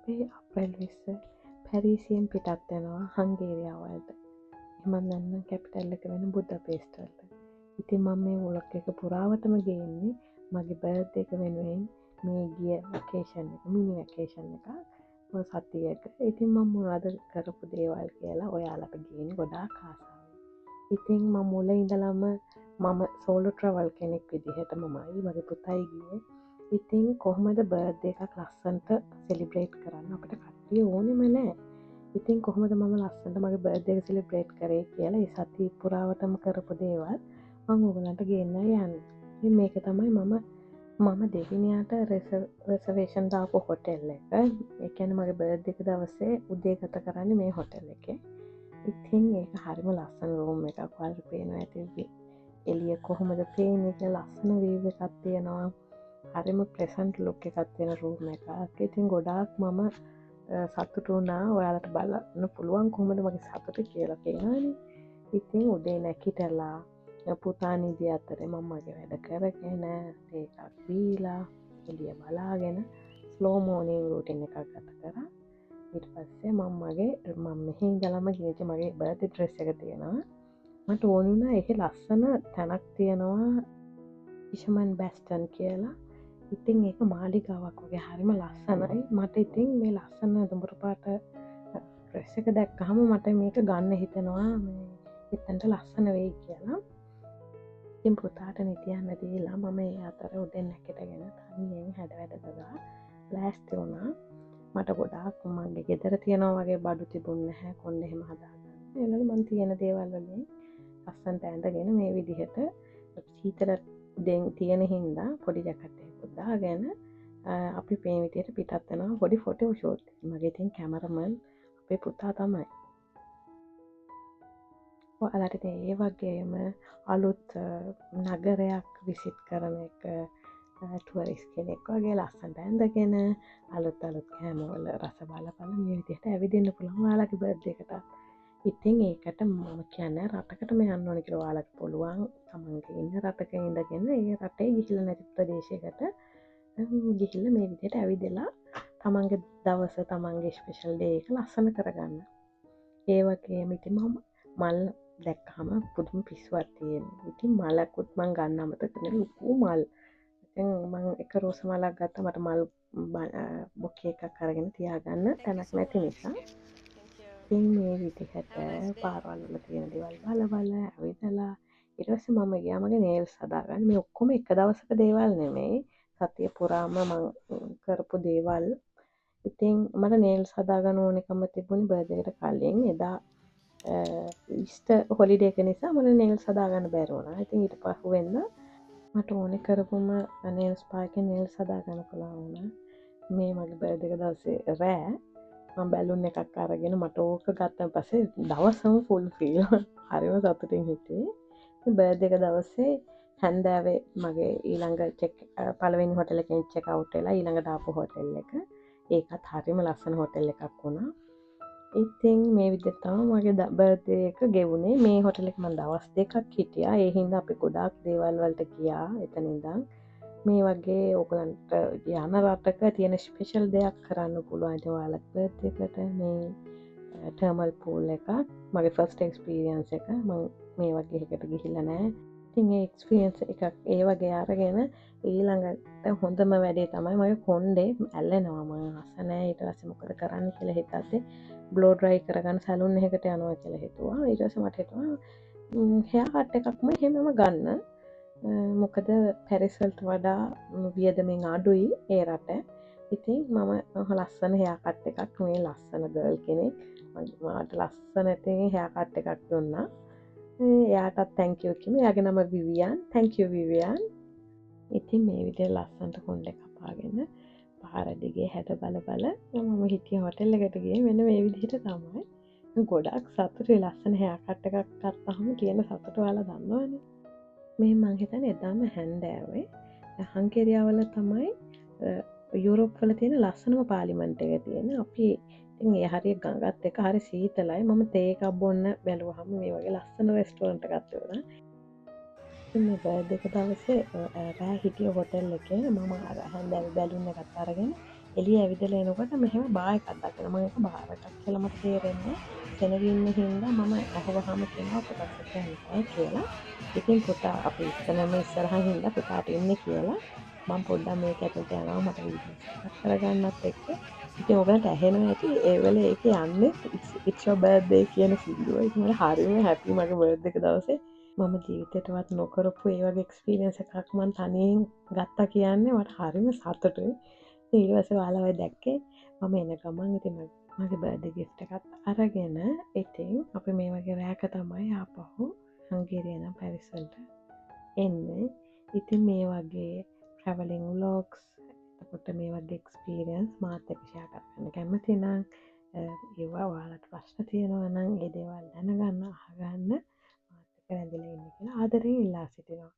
අපි අප්‍රේල් 20 පැරිසියෙන් පිටත් වෙනවා හංගේරියාව වලට. එහෙම නැත්නම් කැපිටල් එක වෙන බුදාපෙස්ට් වලට. ඉතින් මම මේ වොලොග් එක පුරාවටම ගේන්නේ මගේ බර්ත්ඩේ එක වෙනුවෙන් මේ ගිය වැකේෂන් එක මිනි වැකේෂන් එක සතියක. ඉතින් මම මොනවද කරපු දේවල් කියලා ඔයාලට ගේන්නේ ගොඩාක් ආසාවෙන්. ඉතින් මම මුල ඉඳලම මම සෝලෝ ට්‍රැවල් කෙනෙක් විදිහට මමයි මගේ පුතයි ගියේ. ඉතින් කොහොමද බර්ත්ඩේ එකක් ලස්සනට සෙලිබ්‍රේට් කරන්න අපිට කට්ටිය ඕනෙම නැහැ. ඉතින් කොහොමද මම ලස්සනට මගේ බර්ත්ඩේ එක සෙලිබ්‍රේට් කරේ කියලා ඒ සතිය පුරාවටම කරපු දේවල් මම ඔයගලන්ට ගෙන්නයි යන්නේ. ඉතින් මේක තමයි මම දෙවිනියට රිසර්වේෂන් දාපු හොටෙල් එක. ඒ කියන්නේ මගේ බර්ත්ඩේ එක දවසේ උදේ ගත කරන්නේ මේ හොටෙල් එකේ. ඉතින් ඒක හරිම ලස්සන රූම් එකක්. ඔයාලට පේනවා ඇති එළිය කොහොමද පේන්නේ කියලා ලස්සන වීව් එකක් තියෙනවා. හරිම ප්ලෙසන්ට් ලුක් එකක් තියෙන රූම් එකක්. ඉතින් ගොඩාක් මම සතුටු වුණා. ඔයාලට බලන්න පුළුවන් කොහොමද මගේ සතුට කියලා පේනවනේ. ඉතින් උදේ නැගිටලා පුතා නිදි අතරේ මම මගේ වැඩ කරගෙන ටේකක් බීලා එළිය බලාගෙන ස්ලෝ මෝර්නින් රූටින් එකක් ගත කරා. ඊට පස්සේ මම මෙහි ඉඳලම ගිහින් මගේ බර්ත්ඩේ ඩ්‍රෙස් එක තියෙනවා. මට ඕන වුණා ඒකේ ලස්සන තැනක් තියෙනවා ෆිෂර්මන් බැස්ටන් කියලා. ඉතින් ඒක මාලිගාවක් වගේ හරිම ලස්සනයි. මට ඉතින් මේ ලස්සන දුඹුරු පාට ඩ්‍රෙස් එක දැක්කහම මට මේක ගන්න හිතෙනවා මේ එතනට ලස්සන වෙයි කියලා. ඉතින් පුතාට නිදියන්න දීලා මම ඒ අතර උදේ නැගිටගෙන තනියෙන් හැඩ වැඩ කරලා ලෑස්ති වුණා. මට ගොඩාක් මගේ ගෙදර තියනවා වගේ බඩු තිබුණ නැහැ කොණ්ඩේ එහෙම හදාගන්න. ඒ වලට මම තියෙන දේවල් වලින් ලස්සනට ඇඳගෙන මේ විදිහට සීතල තියෙන හින්දා පොඩි ජැකට් එකක් දාගෙන අපි මේ විදිහට පිටත් වෙනවා පොඩි ෆොටෝ ෂූට්. මගේ ඉතින් කැමරමන් අපේ පුතා තමයි. ඔයාලට ඒ වගේම අලුත් නගරයක් විසිට් කරන එක ටුවරිස් කෙනෙක් වගේ ලස්සනට ඇඳගෙන අලුත් කෑමවල රස බල මේ විදිහට ඇවිදින්න පුළුවන් ඔයාලගේ බර්ත්ඩේ එකට. ඉතින් ඒකට මම කියන්නේ රටකට යන්න ඕනේ කියලා ඔයාලට පුළුවන් තමන්ගේ ඉන්න රටක ඉඳගෙන ඒ රටේ ගිහිල්ලා නැති ප්‍රදේශයකට ගිහිල්ලා මේ විදිහට ඇවිදලා තමන්ගේ දවස තමන්ගේ ස්පෙෂල් ඩේ එක ලස්සන කරගන්න. ඒ වගේම ඉතින් මම මල් දැක්කහම පුදුම පිස්සුවක් තියෙනවා. ඉතින් මලකුත් මං ගන්න අමතක කරලා ලොකු මල්. ඉතින් මං එක රෝස මලක් ගත්තා මට මල් බොකේ එකක් අරගෙන තියාගන්න තැනක් නැති නිසා. ඉතින් මේ විදිහට පාරවල් වල තියෙන දේවල් බල ඇවිදලා ඊට පස්සේ මම ගියා මගේ නේල්ස් හදාගන්න. මේ ඔක්කොම එක දවසක දේවල් නෙමෙයි. සතිය පුරාම මං කරපු දේවල්. ඉතින් මට නේල්ස් හදාගන්න ඕනෙකම තිබුණේ බර්ත්ඩේ එකට කලින්. එදා ඊස්ටර් හොලිඩේ එක නිසා මට නේල්ස් හදාගන්න බැරි වුණා. ඉතින් ඊට පහුවෙන්ද මට ඕනේ කරපුම නේල්ස් ස්පා එකෙන් නේල්ස් හදාගන්න පුළුවන් වුණා. මේ මගේ බර්ත්ඩේ එක දවසේ රෑ මම බැලුන් එකක් අරගෙන මට ඕක ගත්තන් පස්සේ දවසම ෆුල් ෆීල්. හරිම සතුටින් හිටියේ. මේ බර්ත්ඩේ එක දවසේ හැන්දෑවේ මගේ ඊළඟ පළවෙනි හොටෙල් එකෙන් චෙක් අවුට් වෙලා ඊළඟට ආපු හොටෙල් එක. ඒකත් හරිම ලස්සන හොටෙල් එකක් වුණා. ඉතින් මේ විදිහට තමයි මගේ බර්ත්ඩේ එක ගෙවුනේ. මේ හොටෙල් එකේ මම දවස් දෙකක් හිටියා. ඒ හින්දා අපි ගොඩාක් දේවල් වලට ගියා එතන ඉඳන්. මේ වගේ ඕගලන්ට යන රටක තියෙන ස්පෙෂල් දෙයක් කරන්න පුළුවන්. ඒ ඔයාලගේ බර්ත්ඩේ එකට මේ ටර්මල් පූල් එකක් මගේ ෆස්ට් එක්ස්පීරියන්ස් එක. මම මේ වගේ එකකට ගිහිල්ලා නැහැ. ඉතින් ඒ එක්ස්පීරියන්ස් එකක් ඒ වගේ අරගෙන ඊළඟට හොඳම වැඩේ තමයි මගේ කොණ්ඩේ ඇල්ලෙනවා. මම අහස නැහැ ඊට පස්සේ මොකද කරන්න කියලා හිතද්දී බ්ලෝ ඩ්‍රයි කරගන්න සැලුන් එකකට යනවා කියලා හිතුවා. ඊට පස්සේ මට හිතුණා හෙයා කට් එකක්ම එහෙමම ගන්න. මොකද පැරිස් වලට වඩා වියදමෙන් අඩුයි ඒ රට. ඉතින් මම ලස්සන හෙයා කට් එකක් මේ ලස්සන ගර්ල් කෙනෙක් මට ලස්සන ඉතින් හෙයා කට් එකක් දුන්නා. එයාටත් thank you කිව්වා. එයාගේ නම විවියන්. thank you විවියන්. ඉතින් මේ විදිහට ලස්සනට කොණ්ඩේ කපාගෙන පාර දිගේ හැට බල මම හිටිය හොටෙල් එකට ගියේ මෙන්න මේ විදිහට තමයි. ගොඩක් සතුටුයි ලස්සන හෙයා කට් එකක් ගත්තාම කියන සතුට ඔයාලා දන්නවනේ. මේ මං හිතන්නේ එදාම හැන්දෑවේ හංගේරියාවල තමයි යුරෝප් වල තියෙන ලස්සනම පාර්ලිමේන්තු එක තියෙන. අපි ඉතින් ඒ හරිය ගඟත් එක හරි සීතලයි. මම තේ එකක් බොන්න බැලුවහම මේ වගේ ලස්සන රෙස්ටුරන්ට් එකක් තිබුණා. ඉතින් මේ බර්ත්ඩේ එක දවසේ රෑ හිටිය හොටෙල් එකේ මම හැන්දෑවේ බැලුන් එකක් අරගෙන එළිය ඇවිදලා එනකොට මෙහෙම බා එකක් දකිනවා. මම ඒක බාර් එකක් කියලා මට තේරෙන්නේ සෙනග ඉන්න හින්දා මම ඇහුවහම කියනවා පුතත් එක්ක යන්න බෑ කියලා. ඉතින් පුතා අපි ඉස්සරහම ඉස්සරහින් හින්දා පුතාට ඉන්නේ කියලා මම පොඩ්ඩක් මේක ඇතුළට යනවා මට වීඩියෝස් එකක් කරගන්නත් එක්ක. ඉතින් ඔයගලන්ට ඇහෙනවා ඇති ඒ වෙලේ ඒකේ යන්නේ it's your birthday කියන සින්දුව. ඉතින් මට හරියම හැපි මගේ බර්ත්ඩේ එක දවසේ. මම ජීවිතේටවත් නොකරපු ඒ වගේ එක්ස්පීරියන්ස් එකක් මම තනියෙන් ගත්තා කියන්නේ මට හරිම සතුටුයි. ඉතින් ඊට පස්සේ ඔයාලා ඔය දැක්කේ මම එන ගමන් ඉතින් මගේ බර්ත්ඩේ ගිෆ්ට් එකත් අරගෙන ඉතින් අපි මේ වගේ රැයක තමයි ආපහු හංගේරියා නම් පැරිස් වලට එන්නේ. ඉතින් මේ වගේ ට්‍රැවලින් ව්ලොග්ස් එතකොට මේ වගේ එක්ස්පීරියන්ස් මාත් එක්ක ෂෙයා කරගන්න කැමති නම් ඒවා ඔයාලට ප්‍රශ්න තියෙනවා නම් ඒ දේවල් දැනගන්න අහගන්න මාත් එක්ක රැඳිලා ඉන්න කියලා ආදරෙන් ඉල්ලා සිටිනවා.